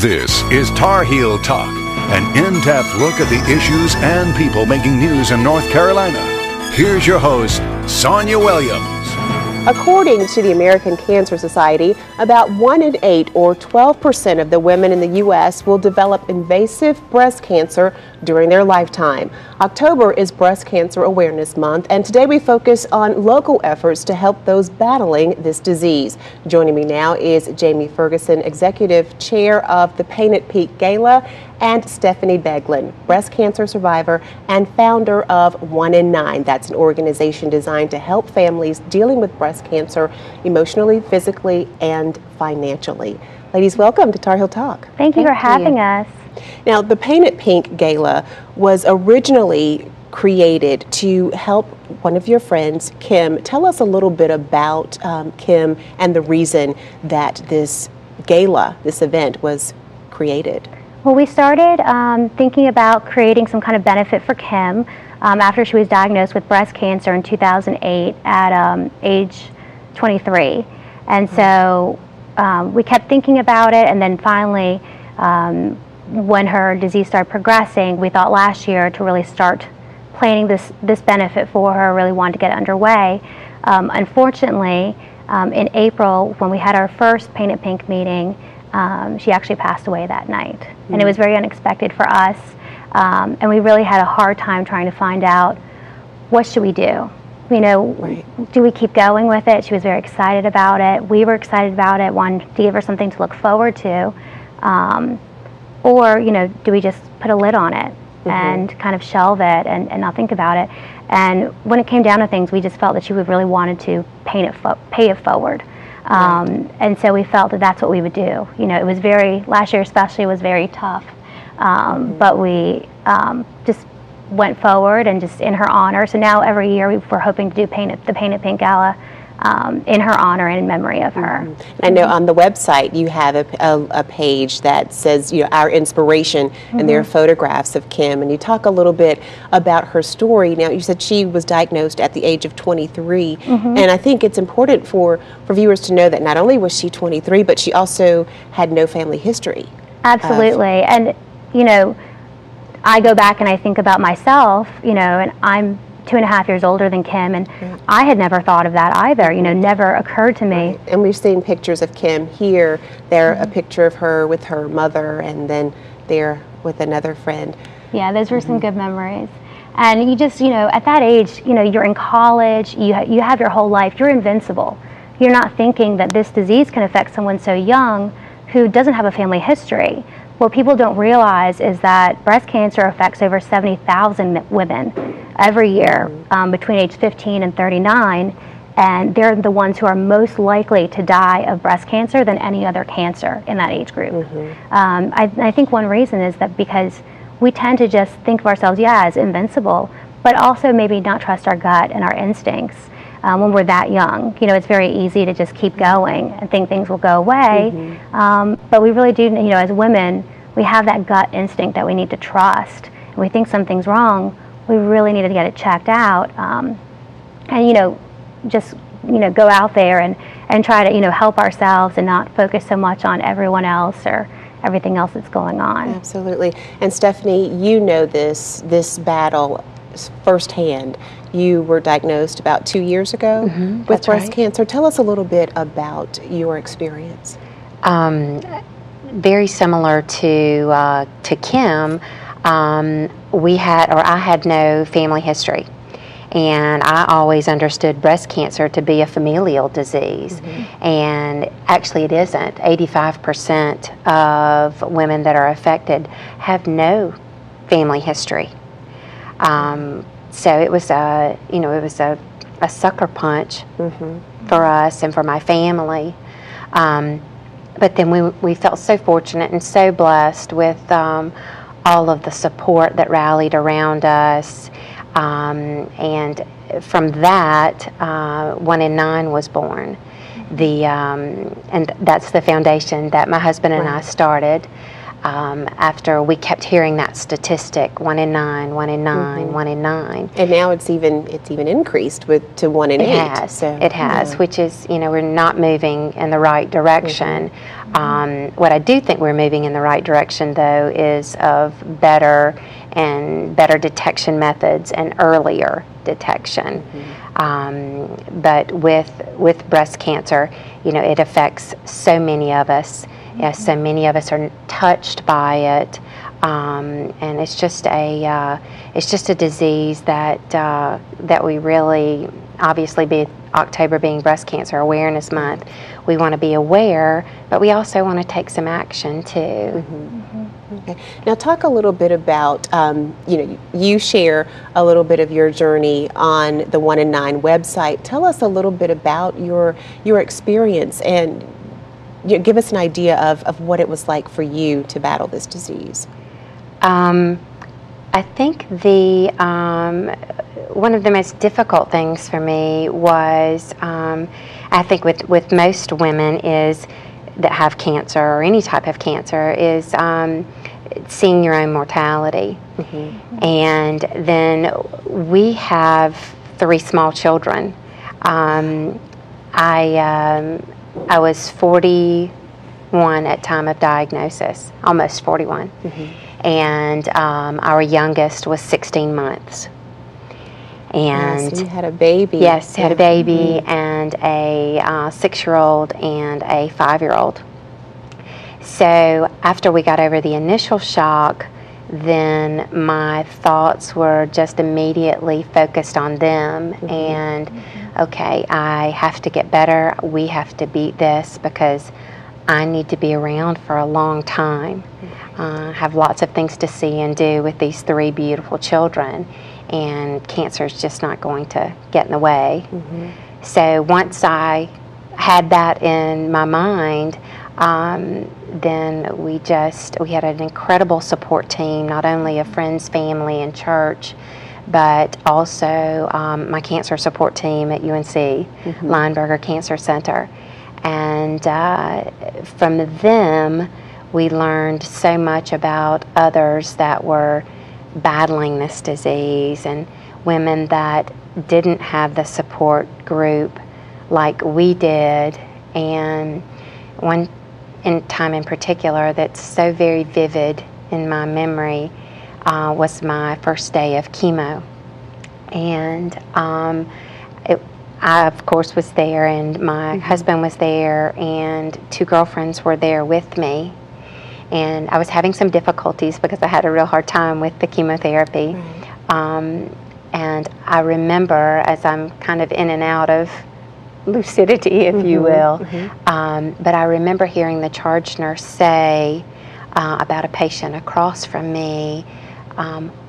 This is Tarheel Talk, an in-depth look at the issues and people making news in North Carolina. Here's your host, Sonya Williams. According to the American Cancer Society, about 1 in 8 or 12% of the women in the U.S. will develop invasive breast cancer during their lifetime. October is Breast Cancer Awareness Month, and today we focus on local efforts to help those battling this disease. Joining me now is Jamie Ferguson, Executive Chair of the Pink Gala, and Stephanie Beguelin, breast cancer survivor and founder of 1 in 9. That's an organization designed to help families dealing with breast cancer emotionally, physically, and financially. Ladies, welcome to Tarheel Talk. Thank you for having us. Now, the Pink Gala was originally created to help one of your friends, Kim. Tell us a little bit about Kim and the reason that this gala, this event, was created. Well, we started thinking about creating some kind of benefit for Kim after she was diagnosed with breast cancer in 2008 at age 23. And so we kept thinking about it, and then finally, when her disease started progressing, we thought last year to really start planning this benefit for her, really wanted to get it underway. Unfortunately, in April, when we had our first Paint It Pink meeting, she actually passed away that night. And it was very unexpected for us. And we really had a hard time trying to find out, what should we do? You know, do we keep going with it? She was very excited about it. We were excited about it, wanted to give her something to look forward to. Or, you know, do we just put a lid on it and kind of shelve it and not think about it? And when it came down to things, we just felt that she would really wanted to pay it forward. And so we felt that that's what we would do. You know, it was last year especially was very tough, but we just went forward and just in her honor. So now every year we're hoping to do the Paint It Pink Gala in her honor and in memory of her. I know on the website you have a page that says, you know, our inspiration, and there are photographs of Kim, and you talk a little bit about her story. Now, you said she was diagnosed at the age of 23, and I think it's important for viewers to know that not only was she 23, but she also had no family history. Absolutely. And, you know, I go back and I think about myself, you know, and I'm 2.5 years older than Kim, and I had never thought of that either, you know, never occurred to me. And we've seen pictures of Kim here. There, a picture of her with her mother, and then there with another friend. Yeah, those were some good memories. And you just, you know, at that age, you know, you're in college, you have your whole life, you're invincible. You're not thinking that this disease can affect someone so young who doesn't have a family history. What people don't realize is that breast cancer affects over 70,000 women every year between age 15 and 39, and they're the ones who are most likely to die of breast cancer than any other cancer in that age group. I think one reason is that because we tend to just think of ourselves, as invincible, but also maybe not trust our gut and our instincts. When we're that young, you know, it's very easy to just keep going and think things will go away. But we really do, you know, as women, we have that gut instinct that we need to trust. And we think something's wrong, we really need to get it checked out. And, you know, just, you know, go out there and try to, you know, help ourselves and not focus so much on everyone else or everything else that's going on. Absolutely. And Stephanie, you know this battle firsthand. You were diagnosed about 2 years ago with breast cancer. Tell us a little bit about your experience. Very similar to Kim, I had no family history, and I always understood breast cancer to be a familial disease, and actually it isn't. 85% of women that are affected have no family history. So it was a sucker punch for us and for my family. But then we felt so fortunate and so blessed with all of the support that rallied around us. And from that, 1 in 9 was born. And that's the foundation that my husband and I started. after we kept hearing that statistic, 1 in 9, 1 in 9, 1 in 9. And now it's even increased to 1 in 8. It has, which is, we're not moving in the right direction. What I do think we're moving in the right direction, though, is of better detection methods and earlier detection. But with breast cancer, it affects so many of us. So many of us are touched by it, and it's just a disease that we really, obviously, October being Breast Cancer Awareness Month, we want to be aware, but we also want to take some action too. Okay. Now talk a little bit about, you share a little bit of your journey on the 1 in 9 website. Tell us a little bit about your experience and give us an idea of what it was like for you to battle this disease. I think one of the most difficult things for me was, I think with most women that have cancer or any type of cancer is seeing your own mortality. And then we have 3 small children. I was 41 at time of diagnosis, almost 41. And our youngest was 16 months. And so you had a baby. Yes, had a baby and a 6-year-old and a 5-year-old. So after we got over the initial shock, then my thoughts were just immediately focused on them. And okay, I have to get better. We have to beat this because I need to be around for a long time. I have lots of things to see and do with these 3 beautiful children, and cancer is just not going to get in the way. So once I had that in my mind, then we had an incredible support team, not only of friends, family, and church, but also my cancer support team at UNC, Lineberger Cancer Center. And from them, we learned so much about others that were battling this disease and women that didn't have the support group like we did. And one time in particular that's so very vivid in my memory was my first day of chemo. And I, of course, was there, and my husband was there, and 2 girlfriends were there with me. And I was having some difficulties because I had a real hard time with the chemotherapy. And I remember, as I'm kind of in and out of lucidity, if you will, but I remember hearing the charge nurse say about a patient across from me,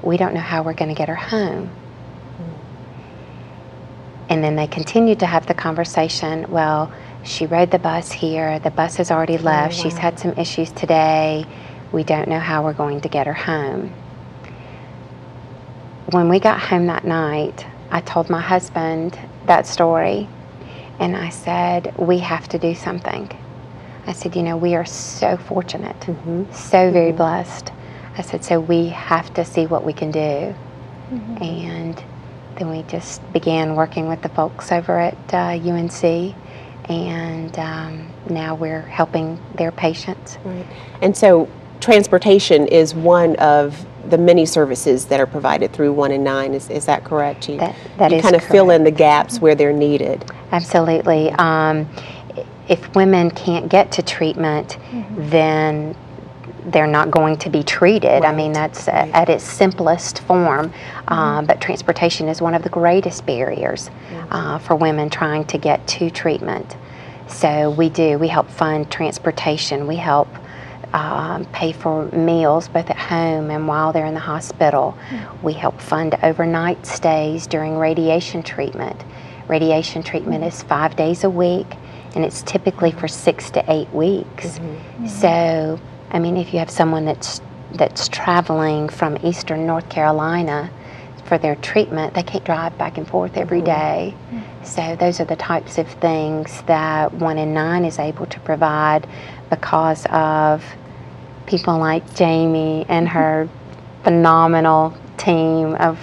we don't know how we're going to get her home. And then they continued to have the conversation, well, she rode the bus here, the bus has already left, she's had some issues today, we don't know how we're going to get her home. When we got home that night, I told my husband that story, and I said, we have to do something. I said, we are so fortunate, so very blessed. I said, so we have to see what we can do. And then we just began working with the folks over at UNC, and now we're helping their patients. And so transportation is one of the many services that are provided through 1 in 9. Is that correct? You is kind of correct. Fill in the gaps where they're needed. Absolutely. If women can't get to treatment, then they're not going to be treated. I mean, that's at its simplest form. But transportation is one of the greatest barriers for women trying to get to treatment. So we help fund transportation. We help pay for meals both at home and while they're in the hospital. We help fund overnight stays during radiation treatment. Radiation treatment is 5 days a week, and it's typically for 6 to 8 weeks. So, I mean, if you have someone that's traveling from eastern North Carolina for their treatment, they can't drive back and forth every day. So those are the types of things that 1 in 9 is able to provide because of people like Jamie and her phenomenal team of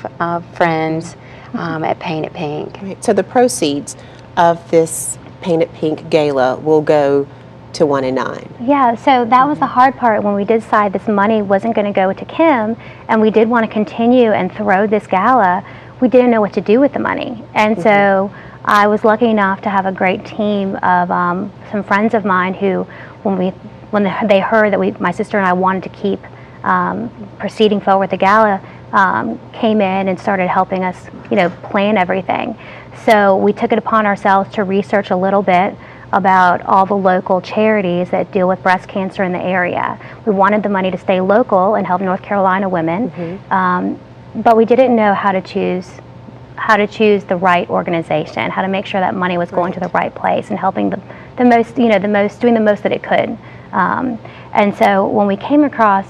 friends at Paint It Pink. Right. So the proceeds of this Paint It Pink Gala will go to 1 and 9. Yeah, so that was the hard part when we did decide this money wasn't going to go to Kim, and we did want to continue and throw this gala. We didn't know what to do with the money, and so I was lucky enough to have a great team of some friends of mine who, when they heard that my sister and I wanted to keep proceeding forward with the gala, came in and started helping us, plan everything. So we took it upon ourselves to research a little bit about all the local charities that deal with breast cancer in the area. We wanted the money to stay local and help North Carolina women, but we didn't know how to choose the right organization, how to make sure that money was going to the right place and helping the most, doing the most that it could. And so when we came across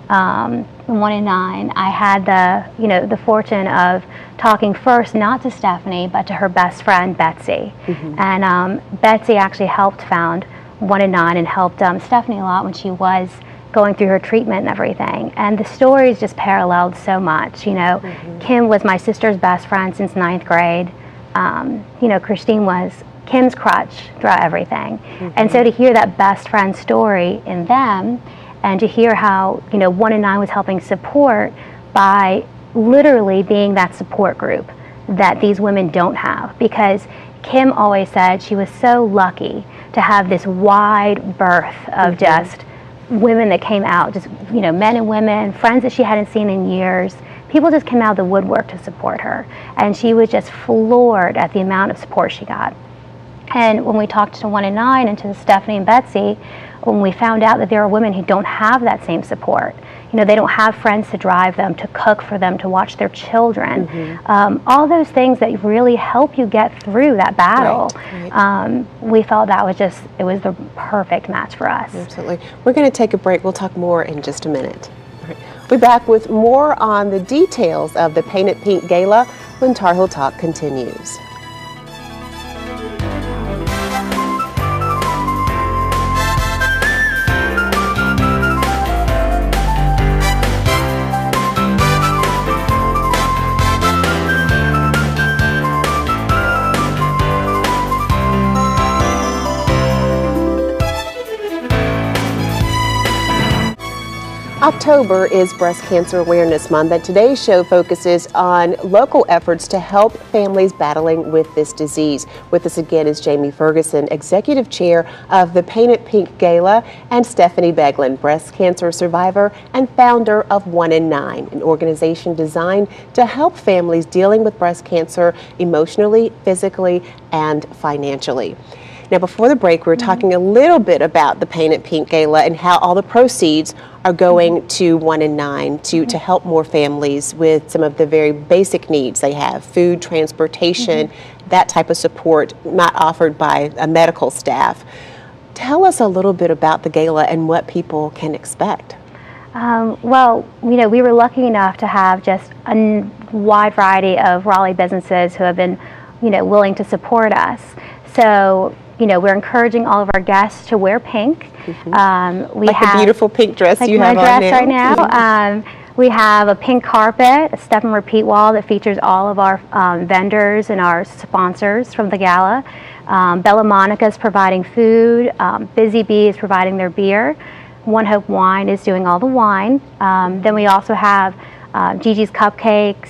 1 and 9, I had the fortune of talking first not to Stephanie but to her best friend Betsy, and Betsy actually helped found 1 and 9 and helped Stephanie a lot when she was going through her treatment and everything. And the stories just paralleled so much. Kim was my sister's best friend since 9th grade. Christine was Kim's crutch throughout everything, and so to hear that best friend story in them, and to hear how 1 and 9 was helping support by literally being that support group that these women don't have, because Kim always said she was so lucky to have this wide berth of just women that came out, just men and women, friends that she hadn't seen in years. People just came out of the woodwork to support her, and she was just floored at the amount of support she got. And when we talked to 1 and 9 and to Stephanie and Betsy, when we found out that there are women who don't have that same support, they don't have friends to drive them, to cook for them, to watch their children, all those things that really help you get through that battle. We felt that it was the perfect match for us. Absolutely. We're going to take a break. We'll talk more in just a minute. We'll be back with more on the details of the Paint It Pink Gala when Tarheel Talk continues. October is Breast Cancer Awareness Month, and today's show focuses on local efforts to help families battling with this disease. With us again is Jamie Ferguson, Executive Chair of the Paint It Pink Gala, and Stephanie Beguelin, breast cancer survivor and founder of 1 and 9, an organization designed to help families dealing with breast cancer emotionally, physically, and financially. Now, before the break, we were talking a little bit about the Paint It Pink Gala and how all the proceeds are going to 1 and 9 to help more families with some of the very basic needs they have: food, transportation, that type of support not offered by a medical staff. Tell us a little bit about the gala and what people can expect. Well, we were lucky enough to have just a wide variety of Raleigh businesses who have been, willing to support us. So, we're encouraging all of our guests to wear pink. We have a beautiful pink dress like you have my on dress now. right now. We have a pink carpet, a step and repeat wall that features all of our vendors and our sponsors from the gala. Bella Monica is providing food. Busy Bee is providing their beer. One Hope Wine is doing all the wine. Then we also have Gigi's Cupcakes.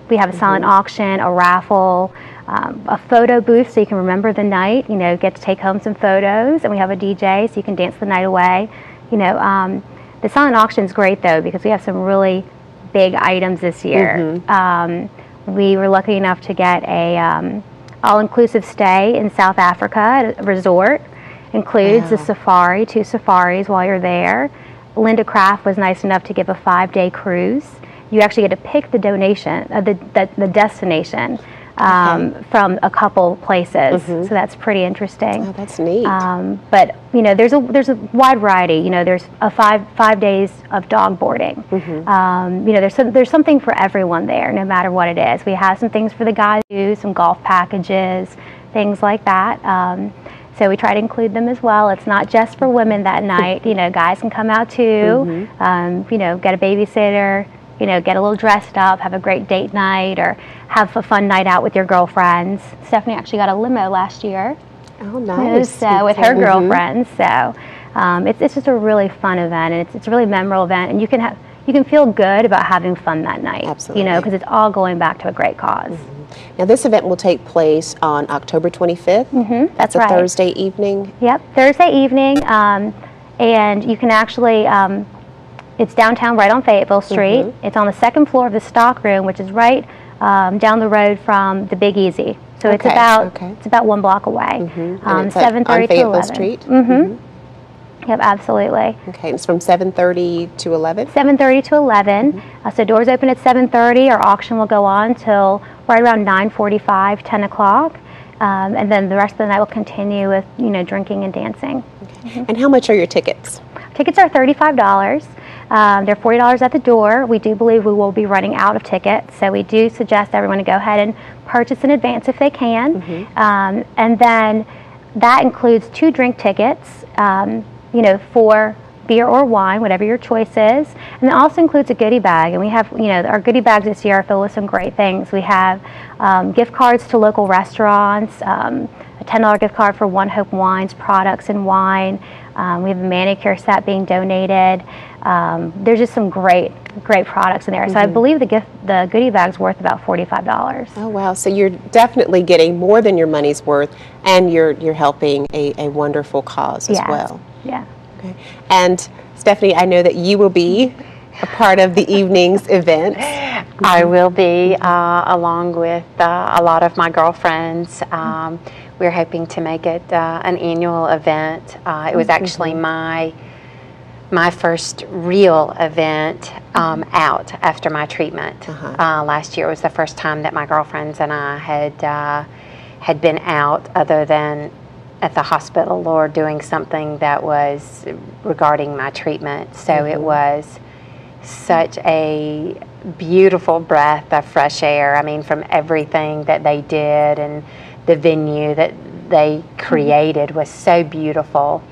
We have a silent auction, a raffle, a photo booth so you can remember the night, get to take home some photos, and we have a DJ so you can dance the night away. The silent auction is great though, because we have some really big items this year. We were lucky enough to get a all-inclusive stay in South Africa at a resort. Includes the safari, 2 safaris while you're there. Linda Craft was nice enough to give a 5-day cruise. You actually get to pick the the destination from a couple places, so that's pretty interesting. Oh, that's neat. But there's a wide variety. There's a 5 days of dog boarding. There's something for everyone there, no matter what it is. We have some things for the guys to do, some golf packages, things like that. So we try to include them as well. It's not just for women that night. You know, guys can come out too. You know, get a babysitter. You know, get a little dressed up, have a great date night, or have a fun night out with your girlfriends. Stephanie actually got a limo last year. Oh, nice. So with her girlfriends. So it's just a really fun event, and it's a really memorable event, and you can feel good about having fun that night. Absolutely. You know, because it's all going back to a great cause. Now, this event will take place on October 25th. That's a right. Thursday evening. Yep, Thursday evening, and you can actually. It's downtown, right on Fayetteville Street. It's on the second floor of the stock room, which is right down the road from the Big Easy. So it's about 1 block away. 7:30 to 11. Street. Yep, absolutely. Okay, it's from 7:30 to 11. 7:30 to 11. So doors open at 7:30. Our auction will go on till right around 9:45, 10 o'clock, and then the rest of the night will continue with drinking and dancing. And how much are your tickets? Tickets are $35. They're $40 at the door. We do believe we will be running out of tickets, so we do suggest everyone to go ahead and purchase in advance if they can. And then that includes 2 drink tickets, for beer or wine, whatever your choice is. And it also includes a goodie bag. And we have, our goodie bags this year are filled with some great things. We have gift cards to local restaurants, a $10 gift card for One Hope Wines products and wine. We have a manicure set being donated. There's just some great products in there. So I believe the goodie bag's worth about $45. Oh wow! So you're definitely getting more than your money's worth, and you're helping a wonderful cause as well. Yeah. Okay. And Stephanie, I know that you will be a part of the evening's event. I will be, along with a lot of my girlfriends. We're hoping to make it an annual event. It was actually my first real event out after my treatment. Last year was the first time that my girlfriends and I had been out, other than at the hospital or doing something that was regarding my treatment. So it was such a beautiful breath of fresh air. I mean, from everything that they did, and the venue that they created was so beautiful.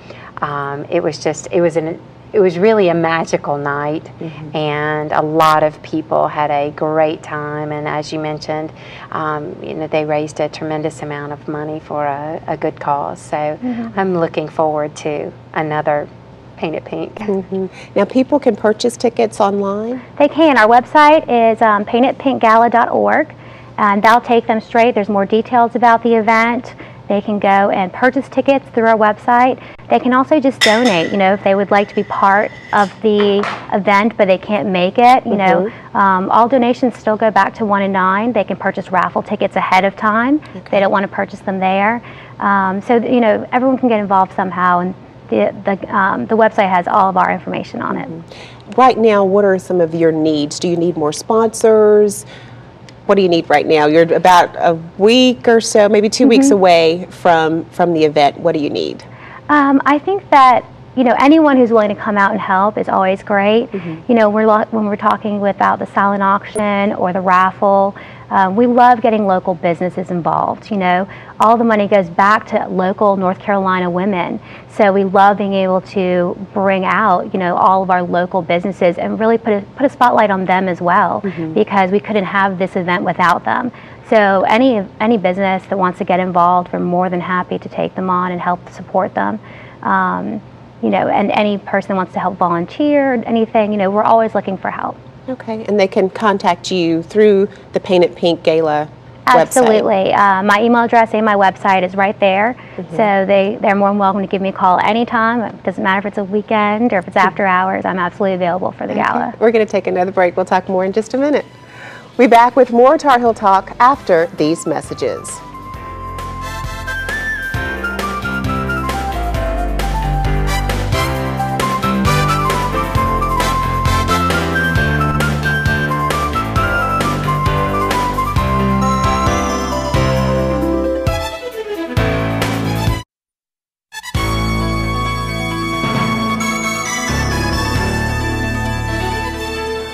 It was really a magical night, and a lot of people had a great time. And as you mentioned, they raised a tremendous amount of money for a good cause. So I'm looking forward to another Paint It Pink. Now, people can purchase tickets online? They can. Our website is paintedpinkgala.org, and that'll take them straight. There's more details about the event. They can go and purchase tickets through our website. They can also just donate, if they would like to be part of the event but they can't make it. All donations still go back to 1 and 9. They can purchase raffle tickets ahead of time if they don't want to purchase them there. So everyone can get involved somehow, and the website has all of our information on it. Right now, what are some of your needs? Do you need more sponsors? What do you need right now? You're about a week or so, maybe 2 weeks away from the event. What do you need? I think that anyone who's willing to come out and help is always great. When we're talking about the silent auction or the raffle, we love getting local businesses involved. All the money goes back to local North Carolina women. So we love being able to bring out, all of our local businesses and really put a spotlight on them as well, because we couldn't have this event without them. So any business that wants to get involved, we're more than happy to take them on and help support them. And any person that wants to help volunteer, anything, we're always looking for help. Okay, and they can contact you through the Paint It Pink Gala Absolutely. My email address and my website is right there. So they're more than welcome to give me a call anytime. It doesn't matter if it's a weekend or if it's after hours. I'm absolutely available for the gala. We're going to take another break. We'll talk more in just a minute. We'll be back with more Tar Heel Talk after these messages.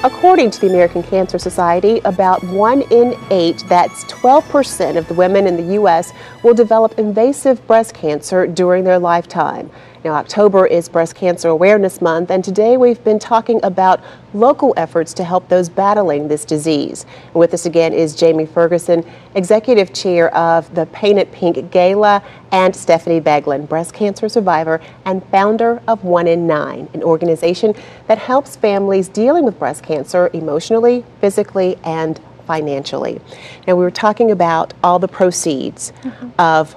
According to the American Cancer Society, about 1 in 8, that's 12% of the women in the U.S., will develop invasive breast cancer during their lifetime. Now, October is Breast Cancer Awareness Month, and today we've been talking about local efforts to help those battling this disease. And with us again is Jamie Ferguson, Executive Chair of the Pink Gala, and Stephanie Beguelin, breast cancer survivor and founder of 1 in 9, an organization that helps families dealing with breast cancer emotionally, physically, and financially. Now, we were talking about all the proceeds of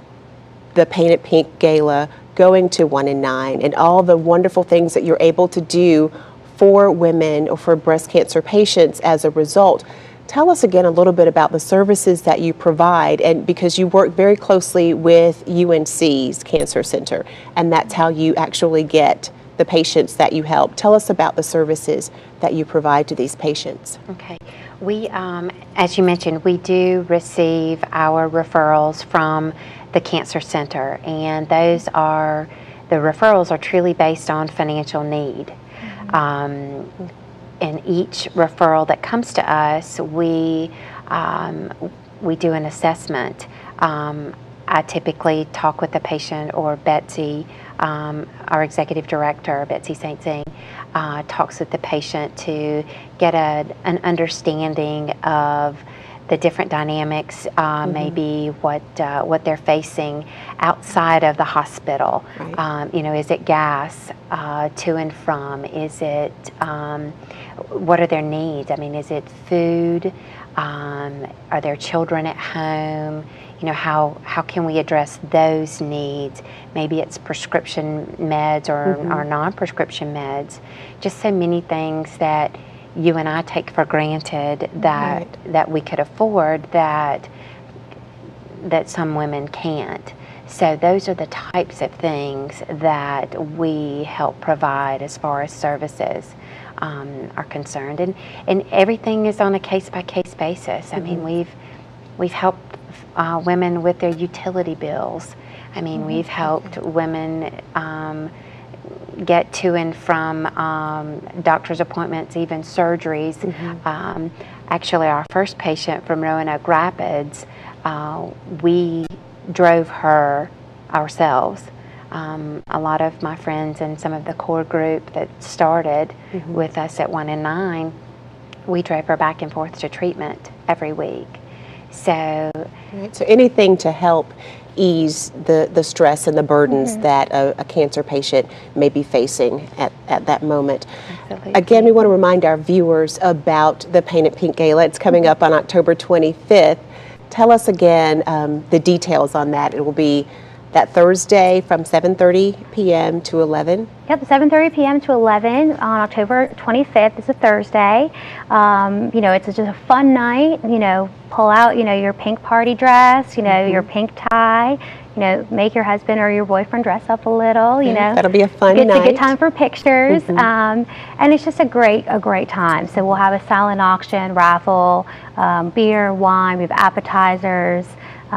the Pink Gala going to 1 in 9 and all the wonderful things that you're able to do for women or for breast cancer patients as a result. Tell us again a little bit about the services that you provide, and because you work very closely with UNC's Cancer Center, and that's how you actually get the patients that you help. Tell us about the services that you provide to these patients. Okay. We, as you mentioned, we do receive our referrals from the Cancer Center, and the referrals are truly based on financial need. And each referral that comes to us, we do an assessment. I typically talk with the patient, or Betsy, our executive director, Betsy St. Zing, talks with the patient to get an understanding of the different dynamics, maybe what they're facing outside of the hospital. Right. You know, is it gas to and from? Is it what are their needs? I mean, is it food? Are there children at home? You know, how can we address those needs? Maybe it's prescription meds or non-prescription meds. Just so many things that you and I take for granted that we could afford that some women can't. So those are the types of things that we help provide as far as services are concerned, and everything is on a case-by-case basis. I mean, we've helped women with their utility bills. I mean, we've helped women get to and from doctor's appointments, even surgeries. Actually, our first patient from Roanoke Rapids, we drove her ourselves. A lot of my friends and some of the core group that started with us at 1 in 9, we drove her back and forth to treatment every week. So, so anything to help ease the stress and the burdens that a cancer patient may be facing at that moment. Absolutely. Again, we want to remind our viewers about the Pink Gala. It's coming up on October 25th. Tell us again the details on that. It will be that Thursday from 7:30 p.m. to 11. Yep, 7:30 p.m. to 11 on October 25th. It's a Thursday. You know, it's just a fun night. You know, pull out, you know, your pink party dress, you know, your pink tie. You know, make your husband or your boyfriend dress up a little. You know, that'll be a fun night. It's a good time for pictures, and it's just a great time. So we'll have a silent auction, raffle, beer, wine. We have appetizers.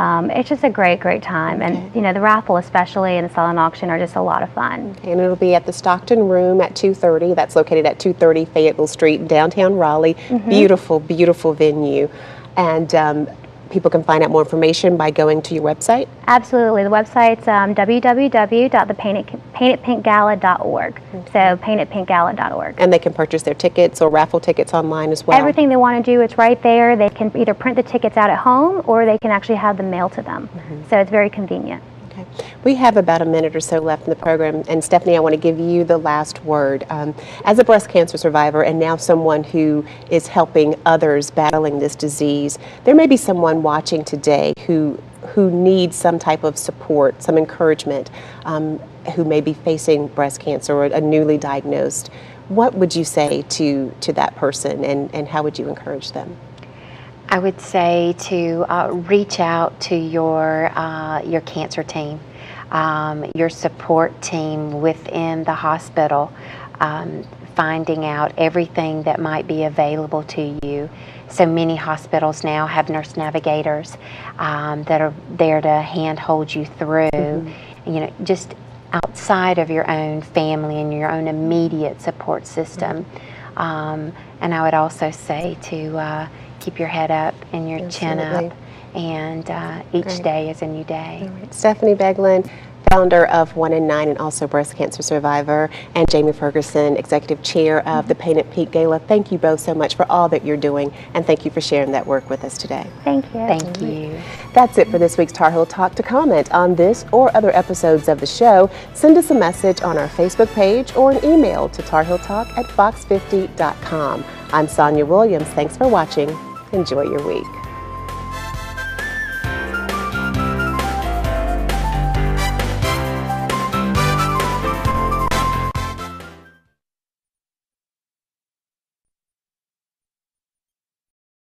It's just a great time, and you know, the raffle especially and the silent auction are just a lot of fun. And it'll be at the Stockton Room at 2:30. That's located at 230 Fayetteville Street, downtown Raleigh. Beautiful venue, and people can find out more information by going to your website. Absolutely, the website's www.thepaintedpinkgala.org. So paintedpinkgala.org. And they can purchase their tickets or raffle tickets online as well. Everything they want to do, it's right there. They can either print the tickets out at home, or they can actually have them mailed to them. So it's very convenient. Okay. We have about a minute or so left in the program, and Stephanie, I want to give you the last word. As a breast cancer survivor and now someone who is helping others battling this disease, there may be someone watching today who needs some type of support, some encouragement, who may be facing breast cancer or a newly diagnosed. What would you say to that person, and how would you encourage them? I would say to reach out to your cancer team, your support team within the hospital, finding out everything that might be available to you. So many hospitals now have nurse navigators that are there to handhold you through, you know, just outside of your own family and your own immediate support system. And I would also say to keep your head up and your chin up, and each day is a new day. Right. Stephanie Beguelin, founder of 1 in 9 and also breast cancer survivor, and Jamie Ferguson, executive chair of the Pink Gala. Thank you both so much for all that you're doing, and thank you for sharing that work with us today. Thank you. Thank you. That's it for this week's Tar Heel Talk. To comment on this or other episodes of the show, send us a message on our Facebook page or an email to tarheeltalk@fox50.com. I'm Sonya Williams. Thanks for watching. Enjoy your week.